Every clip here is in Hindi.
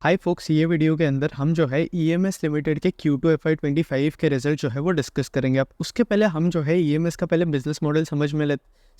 हाय फोक्स, ये वीडियो के अंदर हम जो है ईएमएस लिमिटेड के Q2 FY25 के रिजल्ट जो है वो डिस्कस करेंगे। अब उसके पहले हम जो है ईएमएस का पहले बिजनेस मॉडल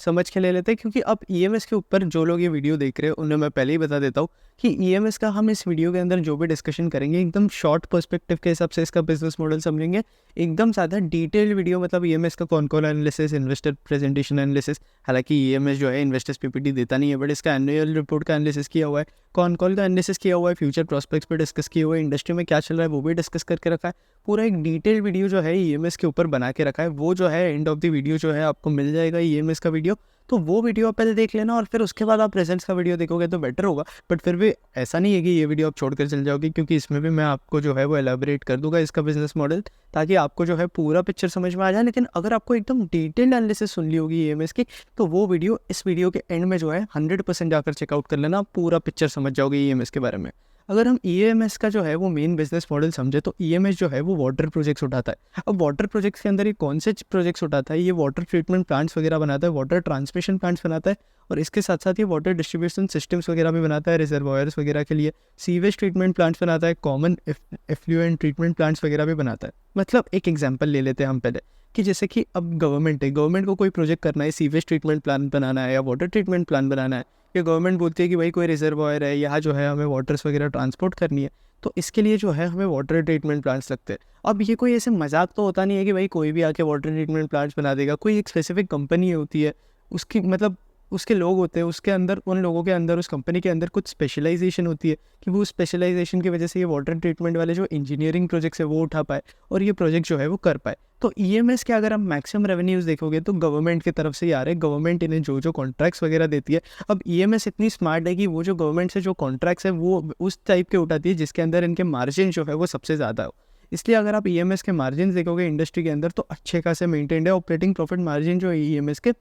समझ के ले लेते हैं, क्योंकि अब ईएमएस के ऊपर जो लोग ये वीडियो देख रहे हैं उन्हें मैं पहले ही बता देता हूँ कि ईएमएस का हम इस वीडियो के अंदर जो भी डिस्कशन करेंगे एकदम शॉर्ट पर्सपेक्टिव के हिसाब से इसका बिजनेस मॉडल समझेंगे। एकदम ज़्यादा डिटेल्ड वीडियो, मतलब ईएमएस का कौन कौन एनालिसिस, इन्वेस्टर प्रेजेंटेशन एनालिसिस। हालांकि ईएमएस जो है इन्वेस्टर्स पीपीटी देता नहीं है, बट इसका एनुअल रिपोर्ट का एनालिसिस किया हुआ है, कौन कॉल का एनालिसिस किया हुआ है, फ्यूचर प्रॉस्पेक्ट्स पे डिस्कस किए हुए, इंडस्ट्री में क्या चल रहा है वो भी डिस्कस करके रखा है। पूरा एक डिटेल वीडियो जो है ईएमएस के ऊपर बना के रखा है। वो जो है एंड ऑफ द वीडियो जो है आपको मिल जाएगा ईएमएस का वीडियो, तो वो वीडियो आप पहले देख लेना और फिर उसके बाद आप रिजल्ट्स का वीडियो देखोगे तो बेटर होगा। बट फिर भी ऐसा नहीं है कि ये वीडियो आप छोड़कर चल जाओगे, क्योंकि इसमें भी मैं आपको जो है वो एलाबोरेट कर दूंगा इसका बिजनेस मॉडल, ताकि आपको जो है पूरा पिक्चर समझ में आ जाए। लेकिन अगर आपको एकदम डिटेल्ड एनालिसिस सुन ली होगी ईएमएस की, तो वो वीडियो इस वीडियो के एंड में जो है 100% जाकर चेकआउट कर लेना, आप पूरा पिक्चर समझ जाओगे ईएमएस के बारे में। अगर हम ईएमएस का जो है वो मेन बिजनेस मॉडल समझे, तो ईएमएस जो है वो वाटर प्रोजेक्ट्स उठाता है। अब वाटर प्रोजेक्ट्स के अंदर ये कौन से प्रोजेक्ट्स उठाता है? ये वाटर ट्रीटमेंट प्लांट्स वगैरह बनाता है, वाटर ट्रांसमिशन प्लांट्स बनाता है, और इसके साथ साथ ये वाटर डिस्ट्रीब्यूशन सिस्टम्स वगैरह भी बनाता है, रिजर्वायर्स वगैरह के लिए, सीवेज ट्रीटमेंट प्लांट्स बनाता है, कॉमन एफ्लुएंट ट्रीटमेंट प्लांट्स वगैरह भी बनाता है। मतलब एक एग्जांपल ले लेते हैं हम पहले, कि जैसे कि अब गवर्नमेंट है, गवर्नमेंट को कोई प्रोजेक्ट करना है, सीवेज ट्रीटमेंट प्लान बनाना है या वाटर ट्रीटमेंट प्लान बनाना है, या गवर्नमेंट बोलती है कि भाई कोई रिजर्वायर है, यहाँ जो है हमें वाटर्स वगैरह ट्रांसपोर्ट करनी है, तो इसके लिए जो है हमें वाटर ट्रीटमेंट प्लांट्स लगते हैं। अब ये कोई ऐसे मजाक तो होता नहीं है कि भाई कोई भी आके वाटर ट्रीटमेंट प्लांट्स बना देगा। कोई एक स्पेसिफिक कंपनी होती है, उसकी मतलब उसके लोग होते हैं, उसके अंदर उन लोगों के अंदर उस कंपनी के अंदर कुछ स्पेशलाइजेशन होती है, कि वो स्पेशलाइजेशन की वजह से ये वाटर ट्रीटमेंट वाले जो इंजीनियरिंग प्रोजेक्ट्स है वो उठा पाए और ये प्रोजेक्ट जो है वो कर पाए। तो ईएमएस के अगर आप मैक्सिमम रेवेन्यूज़ देखोगे तो गवर्नमेंट की तरफ से ही आ रहे हैं, गवर्नमेंट इन्हें जो जो कॉन्ट्रैक्ट्स वगैरह देती है। अब ईएमएस इतनी स्मार्ट है कि वो जो गवर्नमेंट से जो कॉन्ट्रैक्ट्स है वो उस टाइप के उठाती है जिसके अंदर इनके मार्जिन जो है वो सबसे ज़्यादा हो। इसलिए अगर आप ईएमएस के मार्जिन देखोगे इंडस्ट्री के अंदर, तो अच्छे खासे मेंटेन्ड है। ऑपरेटिंग प्रॉफिट मार्जिन जो है ईएमएस के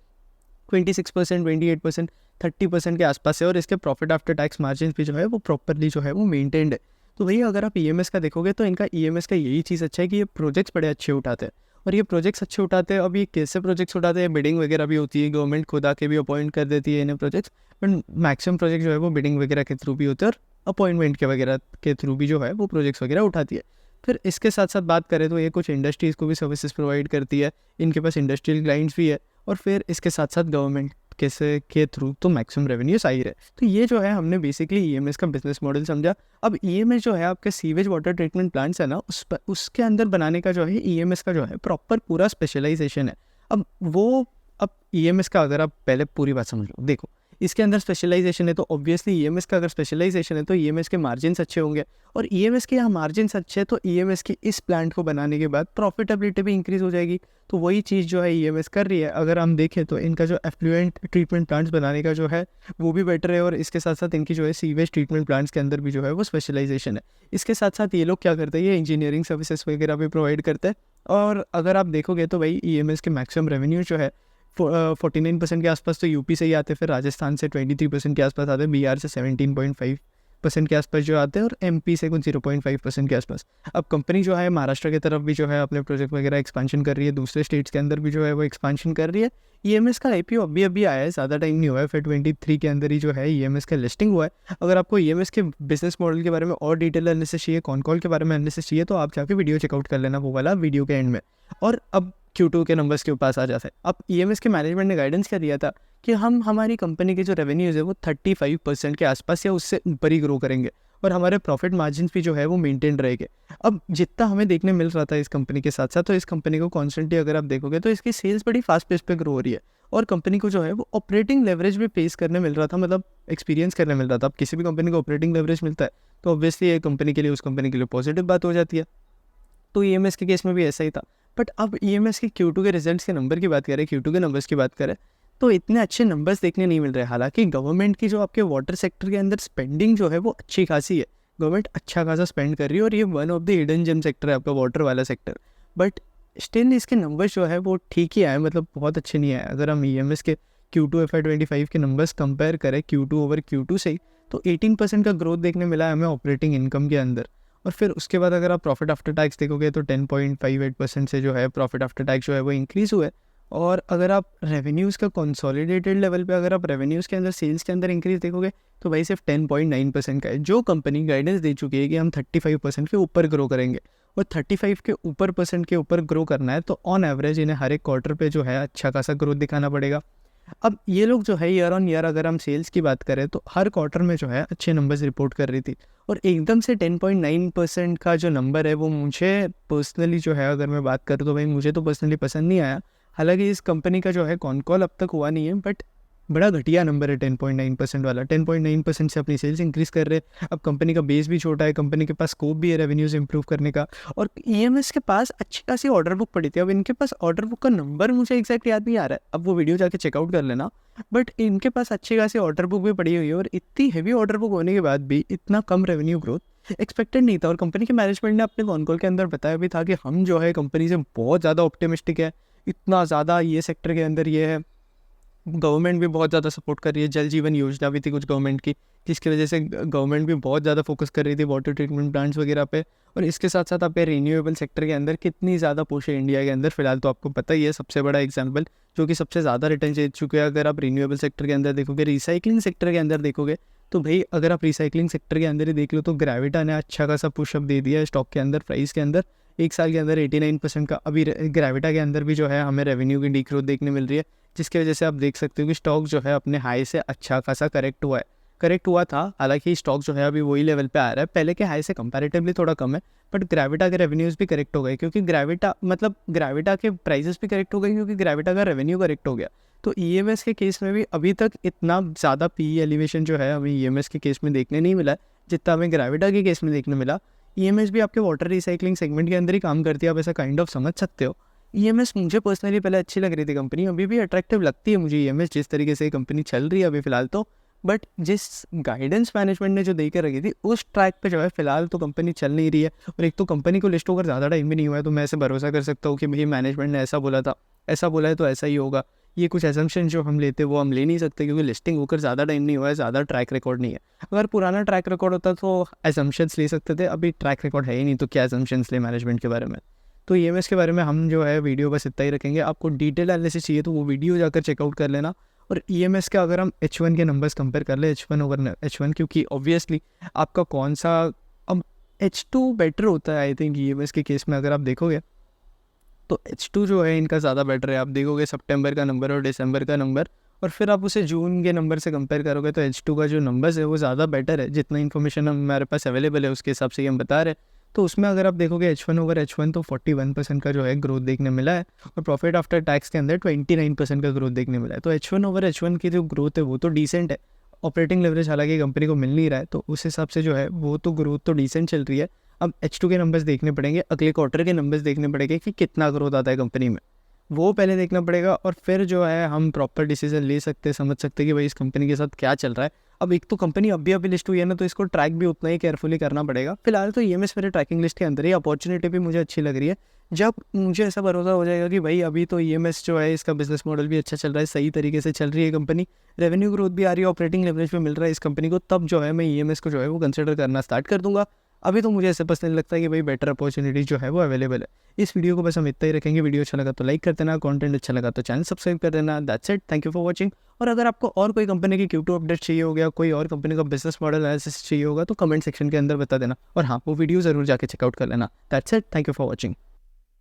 26%, 28%, 30% के आसपास है, और इसके प्रॉफिट आफ्टर टैक्स मार्जिन भी जो है वो प्रॉपरली जो है वो मेंटेन्ड है। तो भैया अगर आप ईएमएस का देखोगे तो इनका ईएमएस का यही चीज़ अच्छा है कि ये प्रोजेक्ट्स बड़े अच्छे उठाते हैं, और ये प्रोजेक्ट्स अच्छे उठाते हैं। अब ये कैसे प्रोजेक्ट्स उठाते हैं? बिडिंग वगैरह भी होती है, गवर्नमेंट खुद आके भी अपॉइंट कर देती है इन्हें प्रोजेक्ट्स, बट मैक्सिमम प्रोजेक्ट जो है वो बिडिंग वगैरह के थ्रू भी होते हैं, और अपॉइंटमेंट के वगैरह के थ्रू भी जो है वो प्रोजेक्ट्स वगैरह उठाती है। फिर इसके साथ साथ बात करें तो ये कुछ इंडस्ट्रीज़ को भी सर्विसेज प्रोवाइड करती है, इनके पास इंडस्ट्रियल क्लाइंट्स भी है, और फिर इसके साथ साथ गवर्नमेंट कैसे के थ्रू तो मैक्सिमम रेवेन्यूज आ ही रहे। तो ये जो है हमने बेसिकली ईएमएस का बिजनेस मॉडल समझा। अब ईएमएस जो है आपके सीवेज वाटर ट्रीटमेंट प्लांट्स है ना, उसके अंदर बनाने का जो है ईएमएस का जो है प्रॉपर पूरा स्पेशलाइजेशन है। अब ईएमएस का अगर आप पहले पूरी बात समझ लो, देखो इसके अंदर स्पेशलाइजेशन है, तो ऑब्वियसली ईएमएस का अगर स्पेशलाइजेशन है तो ईएमएस के मार्जिन्स अच्छे होंगे, और ईएमएस के यहाँ मार्जिन्स अच्छे हैं तो ईएमएस की इस प्लांट को बनाने के बाद प्रॉफिटेबिलिटी भी इंक्रीज हो जाएगी। तो वही चीज़ जो है ईएमएस कर रही है। अगर हम देखें तो इनका जो एफ्लुएंट ट्रीटमेंट प्लांट्स बनाने का जो है वो भी बेटर है, और इसके साथ साथ इनकी जो है सीवेज ट्रीटमेंट प्लांट्स के अंदर भी जो है वो स्पेशलाइजेशन है। इसके साथ साथ ये लोग क्या करते हैं, ये इंजीनियरिंग सर्विसेज वगैरह भी प्रोवाइड करते हैं। और अगर आप देखोगे तो भाई ईएमएस के मैक्सिमम रेवेन्यू जो है 49% के आसपास तो यूपी से ही आते हैं, फिर राजस्थान से 23% के आसपास आते हैं, बिहार से 17.5% के आसपास जो आते हैं, और एमपी से कुछ 0.5% के आसपास। अब कंपनी जो है महाराष्ट्र की तरफ भी जो है अपने प्रोजेक्ट वगैरह एक्सपांशन कर रही है, दूसरे स्टेट्स के अंदर भी जो है वो एक्सपांशन कर रही है। ईएमएस का आईपीओ अभी अभी आया है, ज़्यादा टाइम नहीं हुआ है, फिर 23 के अंदर ही जो है ईएमएस का लिस्टिंग हुआ है। अगर आपको ईएमएस के बिजनेस मॉडल के बारे में और डिटेल एनालिसिस चाहिए, कॉन कॉल के बारे में एनालिसिस चाहिए, तो आप जाके वीडियो चेकआउट कर लेना, वो वाला वीडियो के एंड में। और अब Q2 के नंबर्स के पास आ जाते हैं। अब ईएमएस के मैनेजमेंट ने गाइडेंस क्या दिया था कि हम हमारी कंपनी के जो रेवेन्यूज़ है वो 35% के आसपास या उससे ऊपर ही ग्रो करेंगे, और हमारे प्रॉफिट मार्जिन भी जो है वो मेंटेन रहेंगे। अब जितना हमें देखने मिल रहा था इस कंपनी के साथ साथ, तो इस कंपनी को कॉन्स्टेंटली अगर आप देखोगे तो इसकी सेल्स बड़ी फास्ट पेस पे ग्रो हो रही है, और कंपनी को जो है वो ऑपरेटिंग लेवरेज भी फेस करने मिल रहा था, मतलब एक्सपीरियंस करने मिल रहा था। अब किसी भी कंपनी को ऑपरेटिंग लेवरेज मिलता है तो ऑब्वियसली ये कंपनी के लिए, उस कंपनी के लिए पॉजिटिव बात हो जाती है। तो ईएमएस के केस में भी ऐसा ही था। बट अब ईएमएस के Q2 के रिजल्ट्स के नंबर की बात करें, Q2 के नंबर्स की बात करें, तो इतने अच्छे नंबर्स देखने नहीं मिल रहे। हालांकि गवर्नमेंट की जो आपके वाटर सेक्टर के अंदर स्पेंडिंग जो है वो अच्छी खासी है, गवर्नमेंट अच्छा खासा स्पेंड कर रही है, और ये one of the hidden gem sector है आपका वाटर वाला सेक्टर। बट स्टिल इसके नंबर्स जो है वो ठीक ही आए, मतलब बहुत अच्छे नहीं आए। अगर हम ईएमएस के Q2 FY25 के नंबर्स कंपेयर करें Q2 ओवर Q2 से ही, तो 18% का ग्रोथ देखने मिला है हमें ऑपरेटिंग इनकम के अंदर। और फिर उसके बाद अगर आप प्रॉफिट आफ्टर टैक्स देखोगे तो 10.58% से जो है प्रॉफिट आफ्टर टैक्स जो है वो इंक्रीज़ हुआ है, और अगर आप रेवेन्यूज़ का कंसोलिडेटेड लेवल पे अगर आप रेवेन्यूज़ के अंदर सेल्स के अंदर इंक्रीज़ देखोगे तो भाई सिर्फ 10.9% का है, जो कंपनी गाइडेंस दे चुकी है कि हम 35% के ऊपर ग्रो करेंगे। और 35 के ऊपर परसेंट के ऊपर ग्रो करना है तो ऑन एवरेज इन्हें हर एक क्वार्टर पे जो है अच्छा खासा ग्रोथ दिखाना पड़ेगा। अब ये लोग जो है ईयर ऑन ईयर अगर हम सेल्स की बात करें तो हर क्वार्टर में जो है अच्छे नंबर्स रिपोर्ट कर रही थी, और एकदम से 10.9% का जो नंबर है वो मुझे पर्सनली जो है, अगर मैं बात करूँ तो भाई मुझे तो पर्सनली पसंद नहीं आया। हालांकि इस कंपनी का जो है कॉन कॉल अब तक हुआ नहीं है, बट बड़ा घटिया नंबर है 10.9% वाला। 10.9% से अपनी सेल्स इंक्रीज़ कर रहे हैं। अब कंपनी का बेस भी छोटा है, कंपनी के पास स्कोप भी है रेवेन्यूज़ इंप्रूव करने का, और ईएमएस के पास अच्छी खासी ऑर्डर बुक पड़ी थी। अब इनके पास ऑर्डर बुक का नंबर मुझे एग्जैक्ट याद नहीं आ रहा है, अब वो वीडियो जाके चेकआउट कर लेना। बट इनके पास अच्छी खासी ऑर्डर बुक भी पड़ी हुई है, और इतनी हैवी ऑर्डर बुक होने के बाद भी इतना कम रेवेन्यू ग्रोथ एक्सपेक्टेड नहीं था। और कंपनी के मैनेजमेंट ने अपने कॉन कॉल के अंदर बताया भी था कि हम जो है कंपनी से बहुत ज़्यादा ऑप्टिमिस्टिक है, इतना ज़्यादा ये सेक्टर के अंदर ये है। गवर्नमेंट भी बहुत ज़्यादा सपोर्ट कर रही है, जल जीवन योजना भी थी कुछ गवर्नमेंट की, जिसकी वजह से गवर्नमेंट भी बहुत ज़्यादा फोकस कर रही थी वाटर ट्रीटमेंट प्लांट्स वगैरह पे। और इसके साथ साथ आप रीन्यूएबल सेक्टर के अंदर कितनी ज़्यादा पुश है इंडिया के अंदर, फिलहाल तो आपको पता ही है। सबसे बड़ा एग्जाम्पल जो कि सबसे ज़्यादा रिटर्न दे चुके हैं, अगर आप रीन्यूएबल सेक्टर के अंदर देखोगे, रिसाइकलिंग सेक्टर के अंदर देखोगे, तो भाई अगर आप रिसाइकलिंग सेक्टर के अंदर ही देख लो तो ग्रेविटा ने अच्छा खासा पुशअप दे दिया है स्टॉक के अंदर, प्राइस के अंदर। एक साल के अंदर 89% का अभी ग्रेविटा के अंदर भी जो है हमें रेवेन्यू की डिग्रोथ देखने मिल रही है, जिसकी वजह से आप देख सकते हो कि स्टॉक जो है अपने हाई से अच्छा खासा करेक्ट हुआ था। हालांकि स्टॉक जो है अभी वही लेवल पे आ रहा है, पहले के हाई से कंपैरेटिवली थोड़ा कम है, बट ग्रेविटा के रेवेन्यूज़ भी करेक्ट हो गए, क्योंकि ग्रेविटा के प्राइसेस भी करेक्ट हो गए, क्योंकि ग्रेविटा का रेवेन्यू करेक्ट हो गया। तो ईएमएस के केस में भी अभी तक इतना ज़्यादा पी एलिवेशन जो है हमें ईएमएस के केस में देखने नहीं मिला है, जितना हमें ग्रेविटा के केस में देखने मिला। ईएमएस भी आपके वाटर रिसाइकलिंग सेगमेंट के अंदर ही काम करती है, आप ऐसा काइंड ऑफ समझ सकते हो। ईएमएस मुझे पर्सनली पहले अच्छी लग रही थी कंपनी, अभी भी अट्रैक्टिव लगती है मुझे ईएमएस, जिस तरीके से कंपनी चल रही है अभी फ़िलहाल तो। बट जिस गाइडेंस मैनेजमेंट ने जो दे के रखी थी उस ट्रैक पे जो है फ़िलहाल तो कंपनी चल नहीं रही है। और एक तो कंपनी को लिस्ट होकर ज़्यादा टाइम भी नहीं हुआ है, तो मैं ऐसे भरोसा कर सकता हूँ कि भाई मैनेजमेंट ने ऐसा बोला था, ऐसा बोला है तो ऐसा ही होगा। ये कुछ एजम्पशन जो हम लेते वो हम ले नहीं सकते, क्योंकि लिस्टिंग होकर ज़्यादा टाइम नहीं हुआ है, ज़्यादा ट्रैक रिकॉर्ड नहीं है। अगर पुराना ट्रैक रिकॉर्ड होता तो एजम्पशंस ले सकते थे, अभी ट्रैक रिकॉर्ड है ही नहीं, तो क्या एजम्पशंस ले मैनेजमेंट के बारे में। तो ईएमएस के बारे में हम जो है वीडियो बस इतना ही रखेंगे। आपको डिटेल एनालिसिस चाहिए तो वो वीडियो जाकर चेकआउट कर लेना। और ईएमएस का अगर हम H1 के नंबर्स कंपेयर कर ले, H1 ओवर H1, क्योंकि ऑब्वियसली आपका कौन सा, अब H2 बेटर होता है आई थिंक ईएमएस के केस में। अगर आप देखोगे तो H2 जो है इनका ज़्यादा बेटर है। आप देखोगे सितंबर का नंबर और दिसंबर का नंबर, और फिर आप उसे जून के नंबर से कंपेयर करोगे तो H2 का जो नंबर्स है वो ज़्यादा बेटर है। जितना इन्फॉर्मेशन हमारे पास अवेलेबल है उसके हिसाब से हम बता रहे हैं। तो उसमें अगर आप देखोगे H1 ओवर H1 तो 41% का जो है ग्रोथ देखने मिला है, और प्रॉफिट आफ्टर टैक्स के अंदर 29% का ग्रोथ देखने मिला है। तो H1 ओवर H1 की जो ग्रोथ है वो तो डिसेंट है। ऑपरेटिंग लेवरेज हालांकि कंपनी को मिल नहीं रहा है, तो उस हिसाब से जो है वो तो ग्रोथ तो डिसेंट चल रही है। अब H2 के नंबर्स देखने पड़ेंगे, अगले क्वार्टर के नंबर्स देखने पड़ेंगे कि कितना ग्रोथ आता है कंपनी में, वो पहले देखना पड़ेगा। और फिर जो है हम प्रॉपर डिसीजन ले सकते, समझ सकते कि भाई इस कंपनी के साथ क्या चल रहा है। अब एक तो कंपनी अभी लिस्ट हुई है ना, तो इसको ट्रैक भी उतना ही केयरफुली करना पड़ेगा। फिलहाल तो ईएमएस मेरे ट्रैकिंग लिस्ट के अंदर ही, अपॉर्चुनिटी भी मुझे अच्छी लग रही है। जब मुझे ऐसा भरोसा हो जाएगा कि भाई अभी तो ईएमएस जो है इसका बिजनेस मॉडल भी अच्छा चल रहा है, सही तरीके से चल रही है कंपनी, रेवेन्यू ग्रोथ भी आ रही है, ऑपरेटिंग लेवरेज भी मिल रहा है इस कंपनी को, तब जो है मैं ईएमएस को जो है वो कंसिडर करना स्टार्ट कर दूंगा। अभी तो मुझे ऐसे पर्सनली लगता है कि भाई बेटर अपॉर्चुनिटी जो है वो अवेलेबल है। इस वीडियो को बस हम इतना ही रखेंगे। वीडियो अच्छा लगा तो लाइक कर देना, कंटेंट अच्छा लगा तो चैनल सब्सक्राइब कर देना। That's it, thank you for watching. और अगर आपको और कोई कंपनी की Q2 अपडेट चाहिए हो गया, कोई और कंपनी का बिजनेस मॉडल एनालिसिस चाहिए होगा तो कमेंट सेक्शन के अंदर बता देना, और हाँ वो वीडियो ज़रूर जाके चेकआउट कर लेना। That's it, thank you for watching.